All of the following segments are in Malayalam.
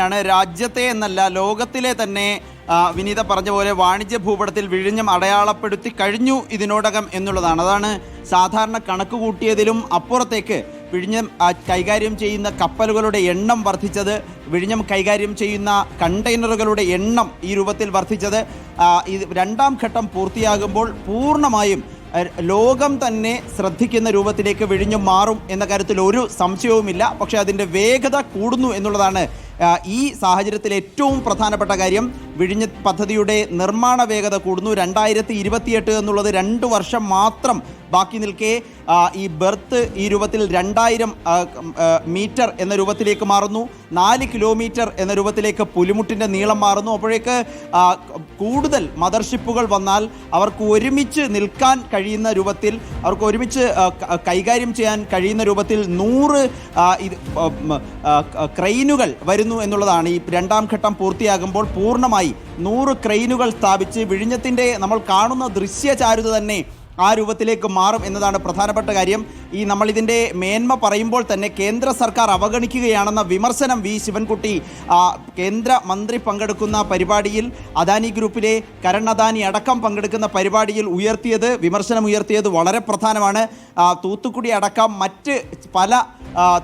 ാണ് രാജ്യത്തെ എന്നല്ല ലോകത്തിലെ തന്നെ വിനീത പറഞ്ഞ പോലെ വാണിജ്യ ഭൂപടത്തിൽ വിഴിഞ്ഞം അടയാളപ്പെടുത്തി കഴിഞ്ഞു ഇതിനോടകം എന്നുള്ളതാണ്. അതാണ് സാധാരണ കണക്ക് കൂട്ടിയതിലും അപ്പുറത്തേക്ക് വിഴിഞ്ഞം കൈകാര്യം ചെയ്യുന്ന കപ്പലുകളുടെ എണ്ണം വർദ്ധിച്ചത്, വിഴിഞ്ഞം കൈകാര്യം ചെയ്യുന്ന കണ്ടെയ്നറുകളുടെ എണ്ണം ഈ രൂപത്തിൽ വർദ്ധിച്ചത്. രണ്ടാം ഘട്ടം പൂർത്തിയാകുമ്പോൾ പൂർണ്ണമായും ലോകം തന്നെ ശ്രദ്ധിക്കുന്ന രൂപത്തിലേക്ക് വിഴിഞ്ഞം മാറും എന്ന കാര്യത്തിൽ ഒരു സംശയവുമില്ല. പക്ഷേ അതിൻ്റെ വേഗത കൂടുന്നു എന്നുള്ളതാണ് ഈ സാഹചര്യത്തിൽ ഏറ്റവും പ്രധാനപ്പെട്ട കാര്യം. വിഴിഞ്ഞ പദ്ധതിയുടെ നിർമ്മാണ വേഗത കൂടുന്നു. 2028 എന്നുള്ളത് 2 വർഷം മാത്രം ബാക്കി നിൽക്കെ ഈ ബെർത്ത് ഈ രൂപത്തിൽ 2000 മീറ്റർ എന്ന രൂപത്തിലേക്ക് മാറുന്നു. 4 കിലോമീറ്റർ എന്ന രൂപത്തിലേക്ക് പുലിമുട്ടിൻ്റെ നീളം മാറുന്നു. അപ്പോഴേക്ക് കൂടുതൽ മദർഷിപ്പുകൾ വന്നാൽ അവർക്ക് ഒരുമിച്ച് നിൽക്കാൻ കഴിയുന്ന രൂപത്തിൽ, അവർക്ക് ഒരുമിച്ച് കൈകാര്യം ചെയ്യാൻ കഴിയുന്ന രൂപത്തിൽ 100 ക്രെയിനുകൾ വരുന്നു എന്നുള്ളതാണ്. ഈ രണ്ടാം ഘട്ടം പൂർത്തിയാകുമ്പോൾ പൂർണ്ണമായി 100 ക്രെയിനുകൾ സ്ഥാപിച്ച് വിഴിഞ്ഞത്തിൻ്റെ നമ്മൾ കാണുന്ന ദൃശ്യചാരുത തന്നെ ആ രൂപത്തിലേക്ക് മാറും എന്നതാണ് പ്രധാനപ്പെട്ട കാര്യം. നമ്മളിതിൻ്റെ മേന്മ പറയുമ്പോൾ തന്നെ കേന്ദ്ര സർക്കാർ അവഗണിക്കുകയാണെന്ന വിമർശനം വി ശിവൻകുട്ടി കേന്ദ്ര മന്ത്രി പങ്കെടുക്കുന്ന പരിപാടിയിൽ, അദാനി ഗ്രൂപ്പിലെ കരൺ അദാനി അടക്കം പങ്കെടുക്കുന്ന പരിപാടിയിൽ വിമർശനം ഉയർത്തിയത് വളരെ പ്രധാനമാണ്. തൂത്തുക്കുടി അടക്കം മറ്റ് പല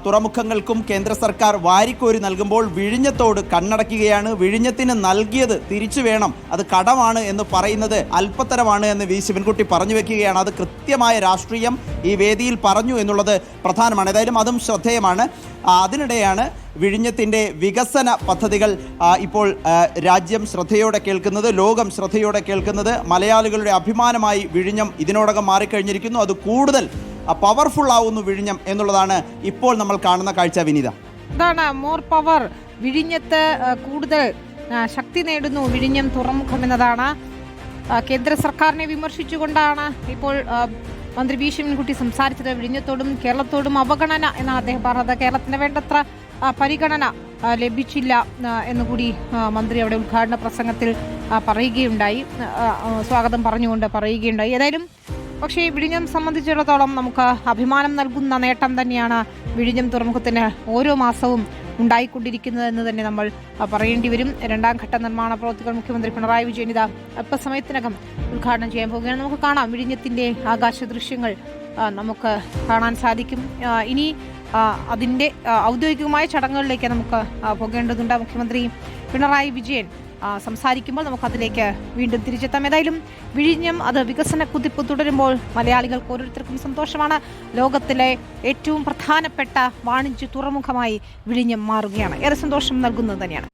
തുറമുഖങ്ങൾക്കും കേന്ദ്ര സർക്കാർ വാരിക്കോരി നൽകുമ്പോൾ വിഴിഞ്ഞത്തോട് കണ്ണടക്കുകയാണ്. വിഴിഞ്ഞത്തിന് നൽകിയത് തിരിച്ചു വേണം, അത് കടമാണ് എന്ന് പറയുന്നത് അല്പത്തരമാണ് എന്ന് വി ശിവൻകുട്ടി പറഞ്ഞു വെക്കുകയാണ്. അത് കൃത്യമായ രാഷ്ട്രീയം ഈ വേദിയിൽ പറഞ്ഞു എന്നുള്ളത് പ്രധാനമാണ്. ഏതായാലും അതും ശ്രദ്ധേയമാണ്. അതിനിടെയാണ് വിഴിഞ്ഞത്തിൻ്റെ വികസന പദ്ധതികൾ ഇപ്പോൾ രാജ്യം ശ്രദ്ധയോടെ കേൾക്കുന്നത്, ലോകം ശ്രദ്ധയോടെ കേൾക്കുന്നത്. മലയാളികളുടെ അഭിമാനമായി വിഴിഞ്ഞം ഇതിനോടകം മാറിക്കഴിഞ്ഞിരിക്കുന്നു. അത് കൂടുതൽ പവർഫുൾ ആവുന്നു വിഴിഞ്ഞം എന്നുള്ളതാണ് ഇപ്പോൾ നമ്മൾ കാണുന്ന കാഴ്ച. വിനീത, അതാണ് മോർ പവർ. വിഴിഞ്ഞത്ത് കൂടുതൽ ശക്തി നേടുന്നു വിഴിഞ്ഞം തുറമുഖം എന്നതാണ്. കേന്ദ്ര സർക്കാരിനെ വിമർശിച്ചുകൊണ്ടാണ് ഇപ്പോൾ മന്ത്രി വി ശിവൻകുട്ടി സംസാരിച്ചത്. വിഴിഞ്ഞത്തോടും കേരളത്തോടും അവഗണന എന്നാണ് അദ്ദേഹം പറഞ്ഞത്. കേരളത്തിന് വേണ്ടത്ര പരിഗണന ലഭിച്ചില്ല എന്നുകൂടി മന്ത്രി അവിടെ ഉദ്ഘാടന പ്രസംഗത്തിൽ പറയുകയുണ്ടായി, സ്വാഗതം പറഞ്ഞുകൊണ്ട് പറയുകയുണ്ടായി. ഏതായാലും പക്ഷേ വിഴിഞ്ഞം സംബന്ധിച്ചിടത്തോളം നമുക്ക് അഭിമാനം നൽകുന്ന നേട്ടം തന്നെയാണ് വിഴിഞ്ഞം തുറമുഖത്തിന് ഓരോ മാസവും ഉണ്ടായിക്കൊണ്ടിരിക്കുന്നത് എന്ന് തന്നെ നമ്മൾ പറയേണ്ടി വരും. രണ്ടാം ഘട്ട നിർമ്മാണ പ്രവൃത്തികൾ മുഖ്യമന്ത്രി പിണറായി വിജയൻ അല്പസമയത്തിനകം ഉദ്ഘാടനം ചെയ്യാൻ പോവുകയാണ്. നമുക്ക് കാണാം വിഴിഞ്ഞത്തിൻ്റെ ആകാശ ദൃശ്യങ്ങൾ നമുക്ക് കാണാൻ സാധിക്കും. ഇനി അതിൻ്റെ ഔദ്യോഗികമായ ചടങ്ങുകളിലേക്ക് നമുക്ക് പോകേണ്ടതുണ്ട്. മുഖ്യമന്ത്രി പിണറായി വിജയൻ സംസാരിക്കുമ്പോൾ നമുക്കതിലേക്ക് വീണ്ടും തിരിച്ചെത്താം. ഏതായാലും വിഴിഞ്ഞം അത് വികസന കുതിപ്പ് തുടരുമ്പോൾ മലയാളികൾക്ക് ഓരോരുത്തർക്കും സന്തോഷമാണ്. ലോകത്തിലെ ഏറ്റവും പ്രധാനപ്പെട്ട വാണിജ്യ തുറമുഖമായി വിഴിഞ്ഞം മാറുകയാണ്. ഏറെ സന്തോഷം നൽകുന്നത് തന്നെയാണ്.